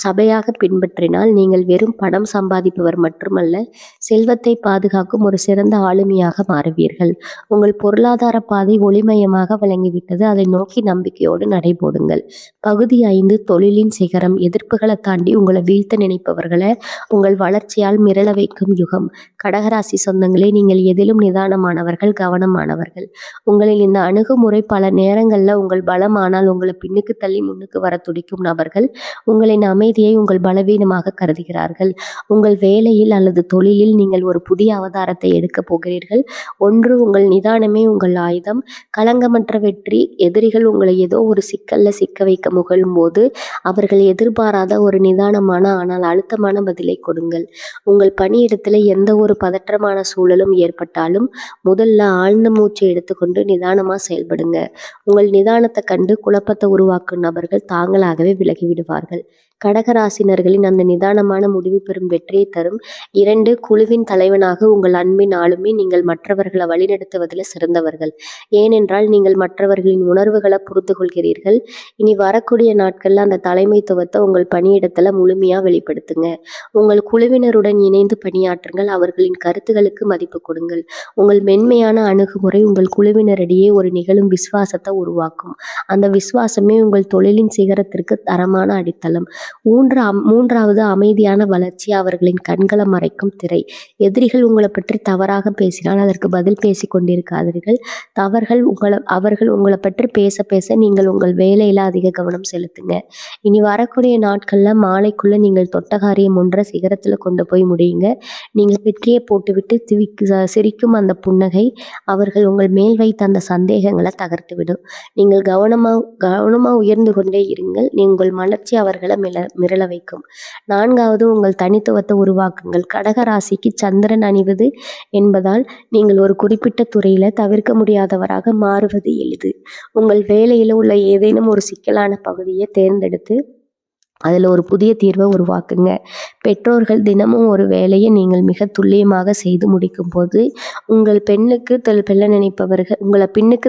சபையாக பின்பற்றினால் நீங்கள் வெறும் பணம் சம்பாதிப்பவர் மட்டுமல்ல, செல்வத்தை பாதுகாக்கும் ஒரு சிறந்த ஆளுமையாக மாறுவீர்கள். உங்கள் பொருளாதார பாதை ஒளிமயமாக விளங்கிவிட்டது. அதை நோக்கி நம்பிக்கையோடு நடைபோடுங்கள். பகுதி 5 தொழிலின் சிகரம். எதிர்ப்புகளை தாண்டி உங்களை வீழ்த்த நினைப்பவர்களை உங்கள் வளர்ச்சியால் மிரள வைக்கும் யுகம். கடகராசி சொந்தங்களே, நீங்கள் எதிலும் நிதானமானவர்கள், கவனமானவர்கள். உங்களின் இந்த அணுகுமுறை பல நேரங்களில் உங்கள் பலம், ஆனால் உங்களை பின்னுக்கு தள்ளி முன்னுக்கு வர துடிக்கும் நபர்கள் உங்களின் அமைதியை உங்கள் பலவீனமாக கருதுகிறார்கள். உங்கள் வேலையில் அல்லது தொழிலில் நீங்கள் ஒரு புதிய அவதாரத்தை எடுக்கப் போகிறீர்கள். ஒன்று, உங்கள் நிதானமே உங்கள் ஆயுதம். களங்கமற்ற வெற்றி. எதிரிகள் உங்களை ஏதோ ஒரு சிக்கல்ல சிக்க வைக்க முகழும் போது அவர்கள் எதிர்பாராத ஒரு நிதானமான ஆனால் அழுத்தமான பதிலை கொடுங்கள். உங்கள் பணியிடத்தில் எந்த ஒரு பதற்றமான சூழலும் ஏற்பட்டாலும் முதல்ல ஆழ்ந்த மூச்சை எடுத்துக்கொண்டு நிதானமாக செயல்படுங்க. உங்கள் நிதானத்தை கண்டு குழப்பத்தை உருவாக்கும் நபர்கள் தாங்களாகவே விலகிவிடுவார்கள். கடகராசினர்களின் அந்த நிதானமான முடிவு பெறும் வெற்றியை தரும். 2, குழுவின் தலைவனாக உங்கள் அன்பின் ஆளுமை. நீங்கள் மற்றவர்களை வழிநடத்துவதில் சிறந்தவர்கள். ஏனென்றால் நீங்கள் மற்றவர்களின் உணர்வுகளை புரிந்து கொள்கிறீர்கள். இனி வரக்கூடிய நாட்களில் அந்த தலைமைத்துவத்தை உங்கள் பணியிடத்தில் முழுமையாக வெளிப்படுத்துங்க. உங்கள் குழுவினருடன் இணைந்து பணியாற்றுங்கள். அவர்களின் கருத்துகளுக்கு மதிப்பு கொடுங்கள். உங்கள் மென்மையான அணுகுமுறை உங்கள் குழுவினரிடையே ஒரு நிகழும் விசுவாசத்தை உருவாக்கும். அந்த விசுவாசமே உங்கள் தொழிலின் சிகரத்திற்கு தரமான அடித்தளம். மூன்றாவது, அமைதியான வளர்ச்சி. அவர்களின் கண்களை மறைக்கும் திரை. எதிரிகள் உங்களை பற்றி தவறாக பேசினால் அதற்கு பதில் பேசி கொண்டிருக்காதீர்கள். அவர்கள் உங்களை பற்றி பேச பேச நீங்கள் உங்கள் வேலையில் அதிக கவனம் செலுத்துங்க. இனி வரக்கூடிய நாட்களில் மாலைக்குள்ள நீங்கள் தொட்ட காரியம் ஒன்றை சிகரத்தில் கொண்டு போய் முடியுங்க. நீங்கள் வெற்றியை போட்டுவிட்டு சிரிக்கும் அந்த புன்னகை அவர்கள் உங்கள் மேல் வைத்த அந்த சந்தேகங்களை தகர்த்துவிடும். நீங்கள் கவனமாக உயர்ந்து கொண்டே இருங்கள். உங்கள் மலர்ச்சி அவர்களை மிரள வைக்கும். 4வது, உங்கள் தனித்துவத்தை உருவாக்குங்கள். கடகராசிக்கு சந்திரன் அணிவது என்பதால் நீங்கள் ஒரு குறிப்பிட்ட துறையில் தவிர்க்க முடியாதவராக மாறுவது எளிது. உங்கள் வேலையில் உள்ள ஏதேனும் ஒரு சிக்கலான பகுதியை தேர்ந்தெடுத்து அதில் ஒரு புதிய தீர்வை உருவாக்குங்க. பெற்றோர்கள் தினமும் ஒரு வேலையை நீங்கள் மிக துல்லியமாக செய்து முடிக்கும் போது உங்களை பின்னுக்கு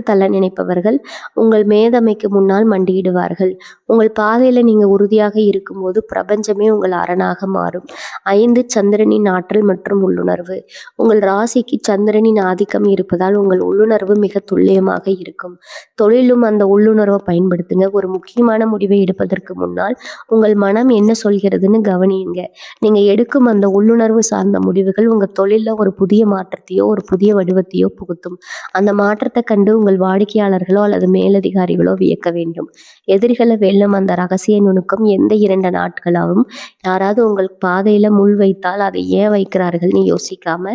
தள்ள நினைப்பவர்கள் உங்கள் மேதமைக்கு முன்னால் மண்டியிடுவார்கள். உங்கள் பாதையில் நீங்கள் உறுதியாக இருக்கும்போது பிரபஞ்சமே உங்கள் அரணாக மாறும். 5, சந்திரனின் ஆற்றல் மற்றும் உள்ளுணர்வு. உங்கள் ராசிக்கு சந்திரனின் ஆதிக்கம் இருப்பதால் உங்கள் உள்ளுணர்வு மிக துல்லியமாக இருக்கும். தொழிலும் அந்த உள்ளுணர்வை பயன்படுத்துங்க. ஒரு முக்கியமான முடிவை எடுப்பதற்கு முன்னால் உங்கள் மனம் என்ன சொல்கிறதுன்னு கவனியுங்க. நீங்கள் எடுக்கும் அந்த உள்ளுணர்வு சார்ந்த முடிவுகள் உங்கள் தொழிலில் ஒரு புதிய மாற்றத்தையோ ஒரு புதிய வடிவத்தையோ புகுத்தும். அந்த மாற்றத்தை கண்டு உங்கள் வாடிக்கையாளர்களோ அல்லது மேலதிகாரிகளோ வியக்க வேண்டும். எதிரிகளை வெல்லும் அந்த ரகசிய நுணுக்கம். எந்த 2 நாட்களாகவும் யாராவது உங்கள் பாதையில் முள் வைத்தால் அதை ஏன் வைக்கிறார்கள்னு யோசிக்காம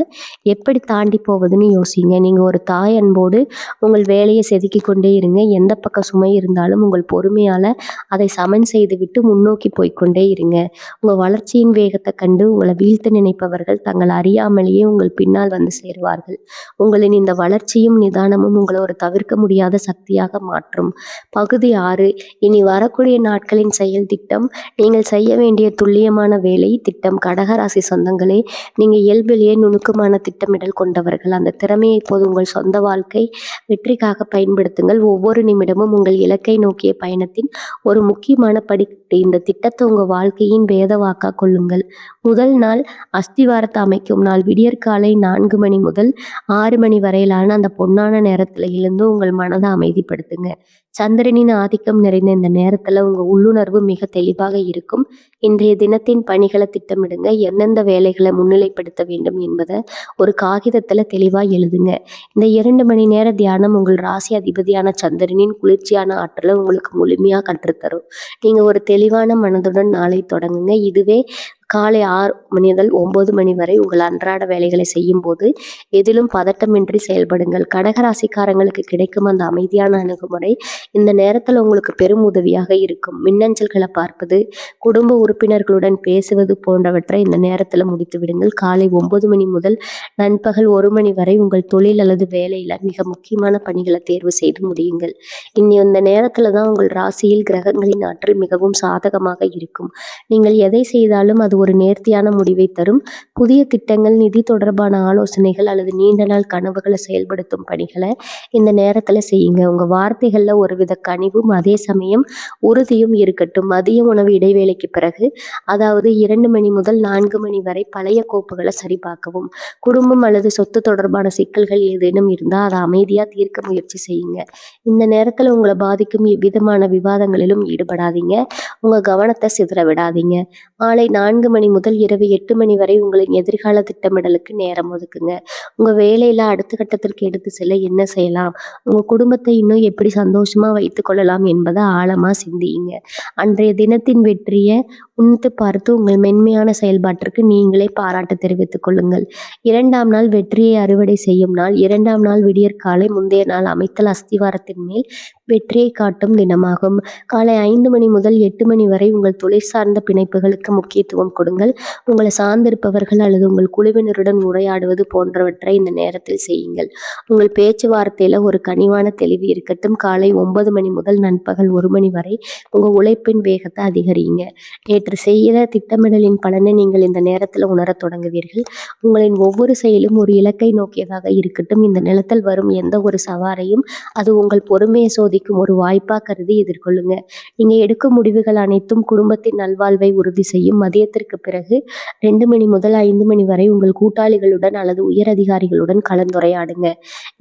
எப்படி தாண்டி போவதுன்னு யோசிங்க. நீங்கள் ஒரு தாய் அன்போடு உங்கள் வேலையை செதுக்கி கொண்டே இருங்க. எந்த பக்கம் சுமை இருந்தாலும் உங்கள் பொறுமையால் அதை சமன் செய்துவிட்டு முன்னோக்கி போய்கொண்டே இருங்க. உங்கள் வளர்ச்சியின் வேகத்தை கண்டு உங்களை வீழ்த்த நினைப்பவர்கள் தங்கள் அறியாமலேயே உங்கள் பின்னால் வந்து சேருவார்கள். உங்களின் இந்த வளர்ச்சியும் நிதானமும் உங்களை ஒரு தவிர்க்க முடியாத சக்தியாக மாற்றும். பகுதி 6, இனி வரக்கூடிய நாட்களின் செயல் திட்டம். நீங்கள் செய்ய வேண்டிய துல்லியமான வேலை திட்டம். கடகராசி சொந்தங்களே, நீங்கள் இயல்பிலேயே நுணுக்கமான திட்டமிடல் கொண்டவர்கள். அந்த திறமையை இப்போது உங்கள் சொந்த வாழ்க்கை வெற்றிக்காக பயன்படுத்துங்கள். ஒவ்வொரு நிமிடமும் உங்கள் இலக்கை நோக்கிய பயணத்தின் ஒரு முக்கியமான படிக்கட்டு. இந்த திட்டத்தை உங்கள் வாழ்க்கையின் வேதவாக்கா கொள்ளுங்கள். முதல் நாள் அஸ்திவாரத்தை அமைக்கும் நாள். விடியற்காலை 4 மணி முதல் 6 மணி வரையிலான அந்த பொன்னான நேரத்தில் எழுந்து உங்கள் மனதை அமைதிப்படுத்துங்க. சந்திரனின் ஆதிக்கம் நிறைந்த இந்த நேரத்தில் உங்கள் உள்ளுணர்வு மிக தெளிவாக இருக்கும். இன்றைய தினத்தின் பணிகளை திட்டமிடுங்க. எந்தெந்த வேலைகளை முன்னிலைப்படுத்த வேண்டும் என்பதை ஒரு காகிதத்தில் தெளிவாக எழுதுங்க. இந்த 2 மணி நேர தியானம் உங்கள் ராசி அதிபதியான சந்திரனின் குளிர்ச்சியான ஆற்றலை உங்களுக்கு முழுமையாக கற்றுத்தரும். நீங்கள் ஒரு தெளிவான மனதுடன் நாளை தொடங்குங்க. இதுவே காலை 6 மணி முதல் 9 மணி வரை உங்கள் அன்றாட வேலைகளை செய்யும்போது எதிலும் பதட்டமின்றி செயல்படுங்கள். கடகராசிக்காரங்களுக்கு கிடைக்கும் அந்த அமைதியான அணுகுமுறை இந்த நேரத்துல உங்களுக்கு பெரும் உதவியாக இருக்கும். மின்னஞ்சல்களை பார்ப்பது, குடும்ப உறுப்பினர்களுடன் பேசுவது போன்றவற்றை இந்த நேரத்துல முடித்து விடுங்கள். காலை 9 மணி முதல் நண்பகல் 1 மணி வரை உங்கள் தொழில் அல்லது வேலையில மிக முக்கியமான பணிகளை தேர்வு செய்து முடியுங்கள். இனி இந்த நேரத்துல தான் உங்கள் ராசியில் கிரகங்களின் ஆற்றல் மிகவும் சாதகமாக இருக்கும். நீங்கள் எதை செய்தாலும் அது ஒரு நேர்த்தியான முடிவை தரும். புதிய திட்டங்கள், நிதி தொடர்பான ஆலோசனைகள் அல்லது நீண்ட நாள் கனவுகளை செயல்படுத்தும் பணிகளை இந்த நேரத்துல செய்யுங்க. உங்க வார்த்தைகள்ல ஒருவித கனிவும் அதே சமயம் உறுதியும் இருக்கட்டும். மதிய உணவு இடைவேளைக்கு பிறகு, அதாவது 2 மணி முதல் 4 மணி வரை பழைய கோப்புகளை சரிபார்க்கவும். குடும்பம் அல்லது சொத்து தொடர்பான சிக்கல்கள் ஏதேனும் இருந்தா அதை அமைதியா தீர்க்க முயற்சி செய்யுங்க. இந்த நேரத்துல உங்களை பாதிக்கும் எவ்விதமான விவாதங்களிலும் ஈடுபடாதீங்க. உங்க கவனத்தை சிதற விடாதீங்க. மாலை 4 மணி முதல் இரவு 8 மணி வரை உங்களின் எதிர்கால திட்டமிடலுக்கு நேரம் ஒதுக்குங்க. உங்க வேலையில அடுத்த கட்டத்திற்கு எடுத்து செல்ல என்ன செய்யலாம், உங்க குடும்பத்தை இன்னும் எப்படி சந்தோஷமா வைத்துக் கொள்ளலாம் என்பதை ஆழமா சிந்தியுங்க. அன்றைய தினத்தின் வெற்றியை உன்னித்து பார்த்து உங்கள் மென்மையான செயல்பாட்டிற்கு நீங்களே பாராட்டு தெரிவித்துக் கொள்ளுங்கள். 2ஆம் நாள் வெற்றியை அறுவடை செய்யும் நாள். 2ஆம் நாள் விடியற்காலை முந்தைய நாள் அமைத்தல் அஸ்திவாரத்தின் மேல் வெற்றியை காட்டும் தினமாகும். காலை 5 மணி முதல் 8 மணி வரை உங்கள் தொழில் சார்ந்த பிணைப்புகளுக்கு முக்கியத்துவம் கொடுங்கள். உங்களை சார்ந்திருப்பவர்கள் அல்லது உங்கள் குழுவினருடன் உரையாடுவது போன்றவற்றை இந்த நேரத்தில் செய்யுங்கள். உங்கள் பேச்சுவார்த்தையில ஒரு கனிவான தெளிவு இருக்கட்டும். காலை 9 மணி முதல் நண்பகல் 1 மணி வரை உங்க உழைப்பின் வேகத்தை அதிகரிங்க. நேற்று செய்த திட்டமிடலின் பலனை நீங்கள் இந்த நேரத்தில் உணரத் தொடங்குவீர்கள். உங்களின் ஒவ்வொரு செயலும் ஒரு இலக்கை நோக்கியதாக இருக்கட்டும். இந்த நிலத்தில் வரும் எந்த ஒரு சவாலையும் அது உங்கள் பொறுமையை சோதிக்கும் ஒரு வாய்ப்பா கருதி எதிர்கொள்ளுங்க. நீங்க எடுக்கும் முடிவுகள் அனைத்தும் குடும்பத்தின் நல்வாழ்வை உறுதி செய்யும். மதியத்திற்கு பிறகு 2 மணி முதல் 5 மணி வரை உங்கள் கூட்டாளிகளுடன் அல்லது உயர் அதிகாரிகளுடன் கலந்துரையாடுங்க.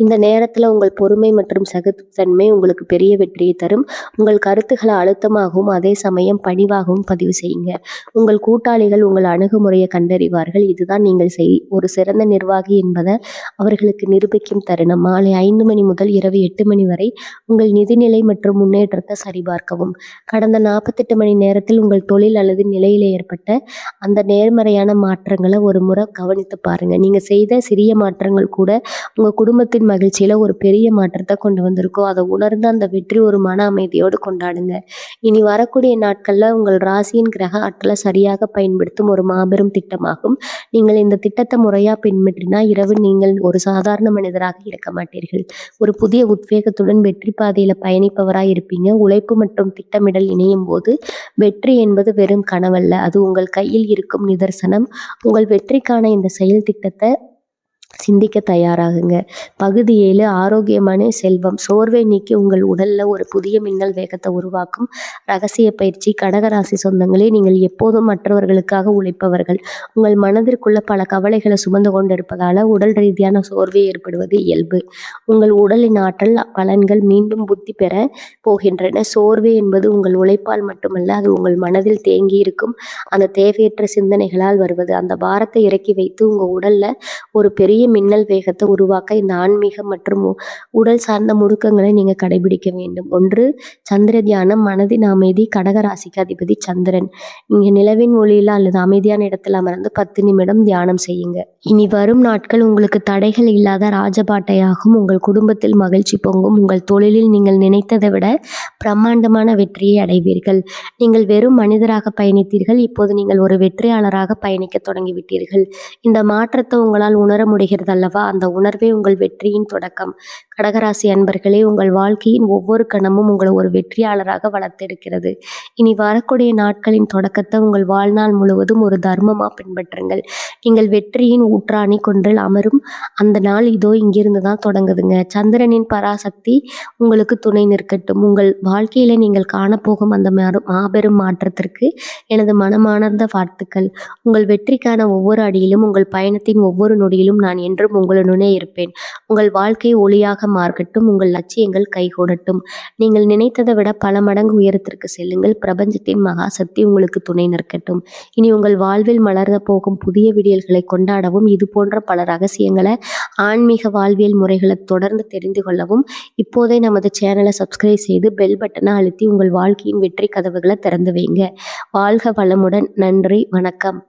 இந்த நேரத்துல உங்கள் பொறுமை மற்றும் சகிப்புத்தன்மை உங்களுக்கு பெரிய வெற்றியை தரும். உங்கள் கருத்துக்களை அழுத்தமாகவும் அதே சமயம் பணிவாகவும் பதிவு செய்யுங்க. உங்கள் கூட்டாளிகள் உங்கள் அணுகுமுறையை கண்டறிவார்கள். இதுதான் நீங்கள் ஒரு சிறந்த நிர்வாகி என்பதை அவர்களுக்கு நிரூபிக்கும் தருணம். மாலை 5 மணி முதல் இரவு 8 மணி வரை உங்கள் நிதிநிலை மற்றும் முன்னேற்றத்தை சரிபார்க்கவும். கடந்த 48 மணி நேரத்தில் உங்கள் தொழில் அல்லது நிலையில ஏற்பட்ட அந்த நேர்மறையான மாற்றங்களை ஒரு முறை கவனித்து பாருங்க. நீங்க செய்த சிறிய மாற்றங்கள் கூட உங்க குடும்பத்தின் மகிழ்ச்சியில ஒரு பெரிய மாற்றத்தை கொண்டு வந்திருக்கும். அதை உணர்ந்து அந்த வெற்றி ஒரு மன அமைதியோடு கொண்டாடுங்க. இனி வரக்கூடிய நாட்கள்ல உங்கள் ராசியின் கிரக ஆற்றலை சரியாக பயன்படுத்தும் ஒரு மாபெரும் திட்டமாகும். நீங்கள் இந்த திட்டத்தை முறையா பின்பற்றினா இரவு நீங்கள் ஒரு சாதாரண மனிதராக இருக்க மாட்டீர்கள். ஒரு புதிய உத்வேகத்துடன் வெற்றி பாதையில பயணிப்பவராய் இருப்பீங்க. உழைப்பு மற்றும் திட்டமிடல் இணையும் போது வெற்றி என்பது வெறும் கனவல்ல, அது உங்கள் கையில் இருக்கும் நிதர்சனம். உங்கள் வெற்றிக்கான இந்த செயல் திட்டத்தை சிந்திக்க தயாராகுங்க. பகுதி 7 ஆரோக்கியமான செல்வம். சோர்வை நீக்கி உங்கள் உடல்ல ஒரு புதிய மின்னல் வேகத்தை உருவாக்கும் ரகசிய பயிற்சி. கடகராசி சொந்தங்களே, நீங்கள் எப்போதும் மற்றவர்களுக்காக உழைப்பவர்கள். உங்கள் மனதிற்குள்ள பல கவலைகளை சுமந்து கொண்டிருப்பதால உடல் ரீதியான சோர்வு ஏற்படுவது இயல்பு. உங்கள் உடலின் ஆற்றல் பலன்கள் மீண்டும் புத்தி பெற போகின்றன. சோர்வு என்பது உங்கள் உழைப்பால் மட்டுமல்ல, அது உங்கள் மனதில் தேங்கி இருக்கும் அந்த தேவையற்ற சிந்தனைகளால் வருவது. அந்த பாரத்தை இறக்கி வைத்து உங்க உடல்ல ஒரு பெரிய மின்னல் வேகத்தை உருவாக்க இந்த ஆன்மீக மற்றும் உடல் சார்ந்த முடுக்கங்களை நீங்க கடைபிடிக்க வேண்டும். 1. சந்திர தியானம். மனதின் அமைதி. கடகராசிக்கு அதிபதி சந்திரன். நீங்க நிலவின் ஒளியில அல்லது அமைதியான இடத்துல அமர்ந்து 10 நிமிடம் தியானம் செய்யுங்க. இனி வரும் நாட்கள் உங்களுக்கு தடைகள் இல்லாத ராஜபாட்டையாகும். உங்கள் குடும்பத்தில் மகிழ்ச்சி பொங்கும். உங்கள் தொழிலில் நீங்கள் நினைத்ததை விட பிரம்மாண்டமான வெற்றியை அடைவீர்கள். நீங்கள் வெறும் மனிதராக பயணித்தீர்கள், இப்போது நீங்கள் ஒரு வெற்றியாளராக பயணிக்க தொடங்கிவிட்டீர்கள். இந்த மாற்றத்தை உங்களால் உணர முடிகிறது அல்லவா? அந்த உணர்வே உங்கள் வெற்றியின் தொடக்கம். கடகராசி அன்பர்களே, உங்கள் வாழ்க்கையின் ஒவ்வொரு கணமும் உங்களை ஒரு வெற்றியாளராக வளர்த்தெடுக்கிறது. இனி வரக்கூடிய நாட்களின் தொடக்கத்தை உங்கள் வாழ்நாள் முழுவதும் ஒரு தர்மமா பின்பற்றுங்கள். நீங்கள் வெற்றியின் ஊற்றாணி கொன்றில் அமரும் அந்த நாள் இதோ இங்கிருந்து தான் தொடங்குதுங்க. சந்திரனின் பராசக்தி உங்களுக்கு துணை நிற்கட்டும். உங்கள் வாழ்க்கையில நீங்கள் காணப்போகும் அந்த மாபெரும் மாற்றத்திற்கு எனது மனமார்ந்த வாழ்த்துக்கள். உங்கள் வெற்றிக்கான ஒவ்வொரு அடியிலும், உங்கள் பயணத்தின் ஒவ்வொரு நொடியிலும் நான் என்றும் உங்களுடனே இருப்பேன். உங்கள் வாழ்க்கை ஒளியாக மாறட்டும். உங்கள் லட்சியங்கள் கைகூடட்டும். நீங்கள் நினைத்ததை விட பல மடங்கு உயரத்திற்கு செல்லுங்கள். பிரபஞ்சத்தின் மகாசக்தி உங்களுக்கு துணை நிற்கட்டும். இனி உங்கள் வாழ்வில் மலர போகும் புதிய விடியல்களை கொண்டாடவும், இது போன்ற பல ரகசியங்களை, ஆன்மீக வாழ்வியல் முறைகளை தொடர்ந்து தெரிந்து கொள்ளவும் இப்போதே நமது சேனலை சப்ஸ்கிரைப் செய்து பெல் பட்டனை அழுத்தி உங்கள் வாழ்க்கையின் வெற்றி கதவுகளை திறந்து வைங்க. வாழ்க வளமுடன். நன்றி, வணக்கம்.